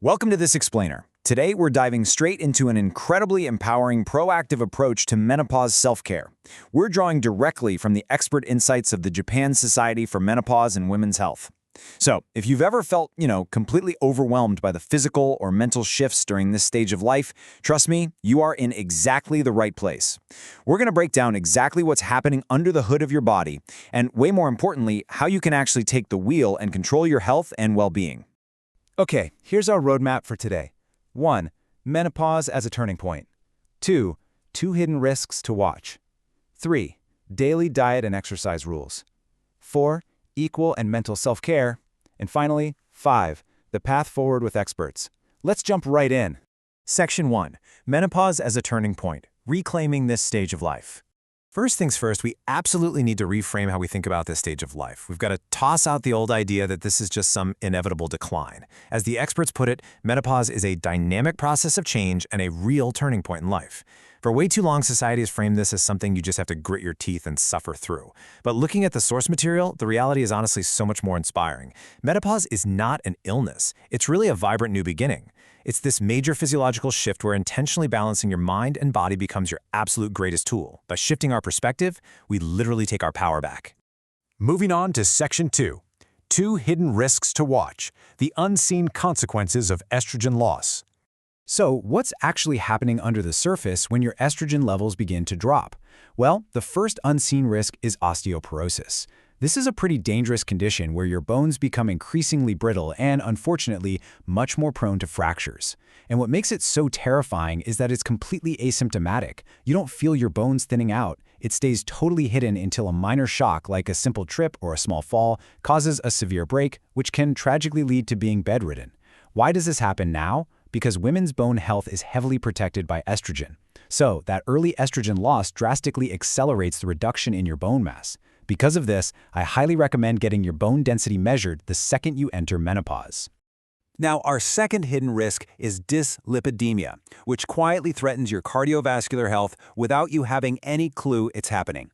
Welcome to This Explainer. Today, we're diving straight into an incredibly empowering, proactive approach to menopause self-care. We're drawing directly from the expert insights of the Japan Society for Menopause and Women's Health. So, if you've ever felt, completely overwhelmed by the physical or mental shifts during this stage of life, trust me, you are in exactly the right place. We're going to break down exactly what's happening under the hood of your body, and way more importantly, how you can actually take the wheel and control your health and well-being. Okay, here's our roadmap for today. 1. Menopause as a turning point. 2. Two hidden risks to watch. 3. Daily diet and exercise rules. 4. Equal and mental self-care. And finally, 5. The path forward with experts. Let's jump right in. Section 1. Menopause as a turning point. Reclaiming this stage of life. First things first, we absolutely need to reframe how we think about this stage of life. We've got to toss out the old idea that this is just some inevitable decline. As the experts put it, menopause is a dynamic process of change and a real turning point in life. For way too long, society has framed this as something you just have to grit your teeth and suffer through. But looking at the source material, the reality is honestly so much more inspiring. Menopause is not an illness. It's really a vibrant new beginning. It's this major physiological shift where intentionally balancing your mind and body becomes your absolute greatest tool. By shifting our perspective, we literally take our power back. Moving on to Section 2. Two hidden risks to watch. The unseen consequences of estrogen loss. So, what's actually happening under the surface when your estrogen levels begin to drop? Well, the first unseen risk is osteoporosis. This is a pretty dangerous condition where your bones become increasingly brittle and, unfortunately, much more prone to fractures. And what makes it so terrifying is that it's completely asymptomatic. You don't feel your bones thinning out. It stays totally hidden until a minor shock, like a simple trip or a small fall, causes a severe break, which can tragically lead to being bedridden. Why does this happen now? Because women's bone health is heavily protected by estrogen. So, that early estrogen loss drastically accelerates the reduction in your bone mass. Because of this, I highly recommend getting your bone density measured the second you enter menopause. Now, our second hidden risk is dyslipidemia, which quietly threatens your cardiovascular health without you having any clue it's happening.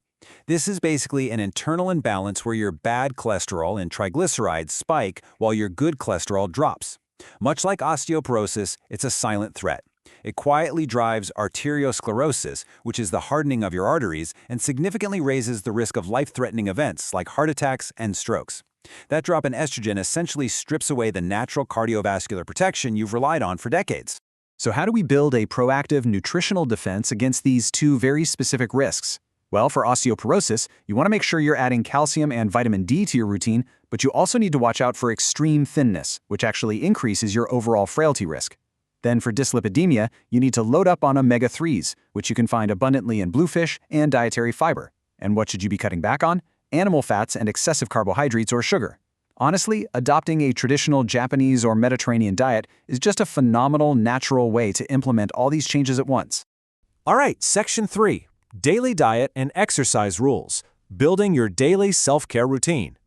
This is basically an internal imbalance where your bad cholesterol and triglycerides spike while your good cholesterol drops. Much like osteoporosis, it's a silent threat. It quietly drives arteriosclerosis, which is the hardening of your arteries, and significantly raises the risk of life-threatening events like heart attacks and strokes. That drop in estrogen essentially strips away the natural cardiovascular protection you've relied on for decades. So how do we build a proactive nutritional defense against these two very specific risks? Well, for osteoporosis, you want to make sure you're adding calcium and vitamin D to your routine, but you also need to watch out for extreme thinness, which actually increases your overall frailty risk. Then for dyslipidemia, you need to load up on omega-3s, which you can find abundantly in bluefish and dietary fiber. And what should you be cutting back on? Animal fats and excessive carbohydrates or sugar. Honestly, adopting a traditional Japanese or Mediterranean diet is just a phenomenal, natural way to implement all these changes at once. All right, Section 3. Daily diet and exercise rules. Building your daily self-care routine.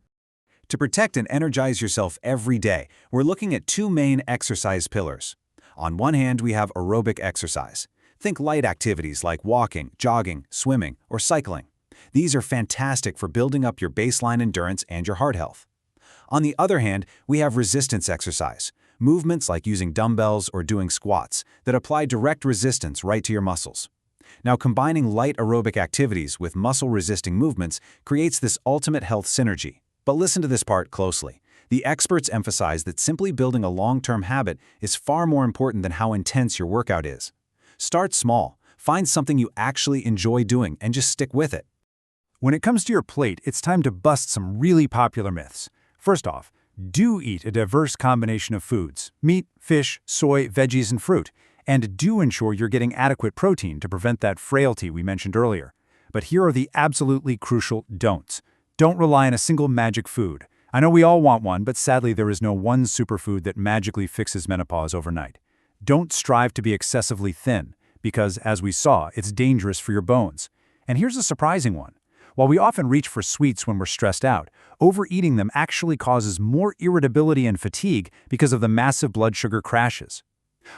To protect and energize yourself every day, we're looking at two main exercise pillars. On one hand, we have aerobic exercise. Think light activities like walking, jogging, swimming, or cycling. These are fantastic for building up your baseline endurance and your heart health. On the other hand, we have resistance exercise, movements like using dumbbells or doing squats that apply direct resistance right to your muscles. Now, combining light aerobic activities with muscle-resisting movements creates this ultimate health synergy. But listen to this part closely. The experts emphasize that simply building a long-term habit is far more important than how intense your workout is. Start small, find something you actually enjoy doing, and just stick with it. When it comes to your plate, it's time to bust some really popular myths. First off, do eat a diverse combination of foods: meat, fish, soy, veggies, and fruit. And do ensure you're getting adequate protein to prevent that frailty we mentioned earlier. But here are the absolutely crucial don'ts. Don't rely on a single magic food. I know we all want one, but sadly there is no one superfood that magically fixes menopause overnight. Don't strive to be excessively thin, because, as we saw, it's dangerous for your bones. And here's a surprising one. While we often reach for sweets when we're stressed out, overeating them actually causes more irritability and fatigue because of the massive blood sugar crashes.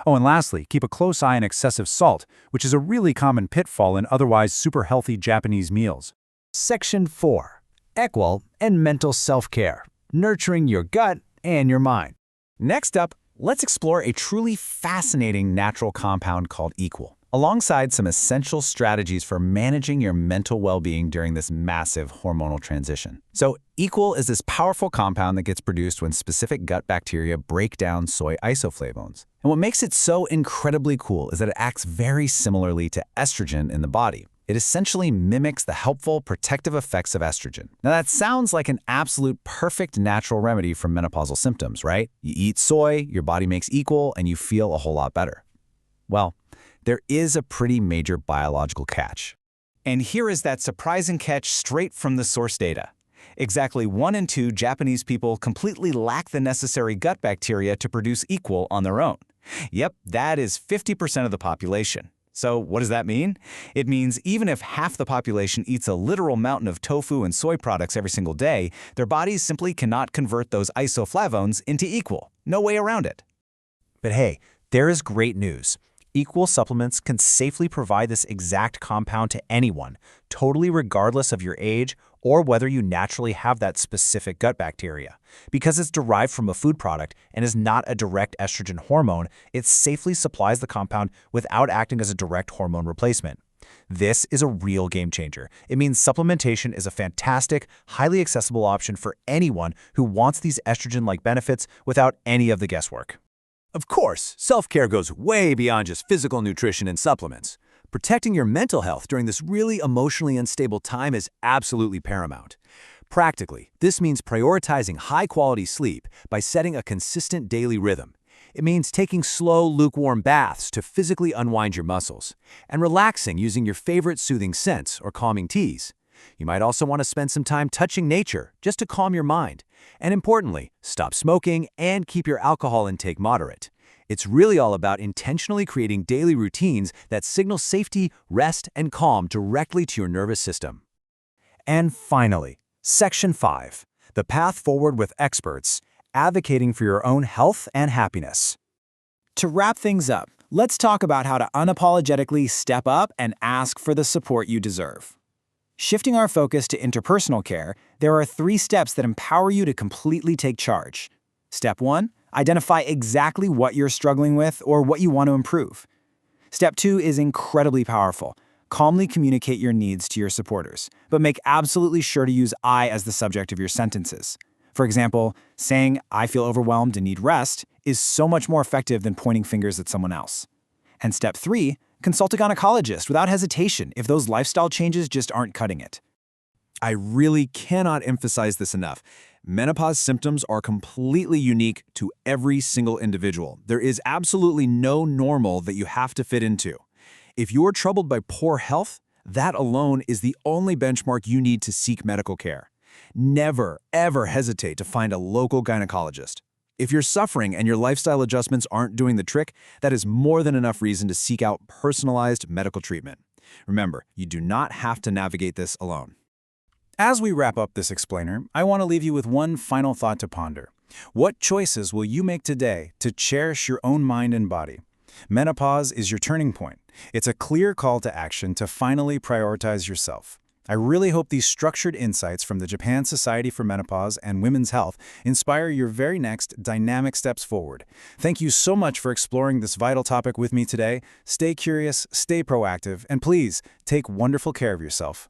Oh, and lastly, keep a close eye on excessive salt, which is a really common pitfall in otherwise super healthy Japanese meals. Section 4. Equal and mental self-care. Nurturing your gut and your mind. Next up, let's explore a truly fascinating natural compound called Equal, alongside some essential strategies for managing your mental well-being during this massive hormonal transition. So, Equal is this powerful compound that gets produced when specific gut bacteria break down soy isoflavones. And what makes it so incredibly cool is that it acts very similarly to estrogen in the body. It essentially mimics the helpful, protective effects of estrogen. Now that sounds like an absolute perfect natural remedy for menopausal symptoms, right? You eat soy, your body makes Equal, and you feel a whole lot better. Well, there is a pretty major biological catch. And here is that surprising catch straight from the source data. Exactly 1 in 2 Japanese people completely lack the necessary gut bacteria to produce Equal on their own. Yep, that is 50% of the population. So what does that mean? It means even if half the population eats a literal mountain of tofu and soy products every single day, their bodies simply cannot convert those isoflavones into Equal. No way around it. But hey, there is great news. Equal supplements can safely provide this exact compound to anyone, totally regardless of your age or whether you naturally have that specific gut bacteria. Because it's derived from a food product and is not a direct estrogen hormone, it safely supplies the compound without acting as a direct hormone replacement. This is a real game changer. It means supplementation is a fantastic, highly accessible option for anyone who wants these estrogen-like benefits without any of the guesswork. Of course, self-care goes way beyond just physical nutrition and supplements. Protecting your mental health during this really emotionally unstable time is absolutely paramount. Practically, this means prioritizing high-quality sleep by setting a consistent daily rhythm. It means taking slow, lukewarm baths to physically unwind your muscles, and relaxing using your favorite soothing scents or calming teas. You might also want to spend some time touching nature just to calm your mind. And importantly, stop smoking and keep your alcohol intake moderate. It's really all about intentionally creating daily routines that signal safety, rest, and calm directly to your nervous system. And finally, Section 5, the path forward with experts, advocating for your own health and happiness. To wrap things up, let's talk about how to unapologetically step up and ask for the support you deserve. Shifting our focus to interpersonal care, there are 3 steps that empower you to completely take charge. Step 1, identify exactly what you're struggling with or what you want to improve. Step 2 is incredibly powerful. Calmly communicate your needs to your supporters, but make absolutely sure to use I as the subject of your sentences. For example, saying, "I feel overwhelmed and need rest," is so much more effective than pointing fingers at someone else. And step 3, consult a gynecologist without hesitation if those lifestyle changes just aren't cutting it. I really cannot emphasize this enough. Menopause symptoms are completely unique to every single individual. There is absolutely no normal that you have to fit into. If you're troubled by poor health, that alone is the only benchmark you need to seek medical care. Never, ever hesitate to find a local gynecologist. If you're suffering and your lifestyle adjustments aren't doing the trick, that is more than enough reason to seek out personalized medical treatment. Remember, you do not have to navigate this alone. As we wrap up this explainer, I want to leave you with one final thought to ponder. What choices will you make today to cherish your own mind and body? Menopause is your turning point. It's a clear call to action to finally prioritize yourself. I really hope these structured insights from the Japan Society for Menopause and Women's Health inspire your very next dynamic steps forward. Thank you so much for exploring this vital topic with me today. Stay curious, stay proactive, and please take wonderful care of yourself.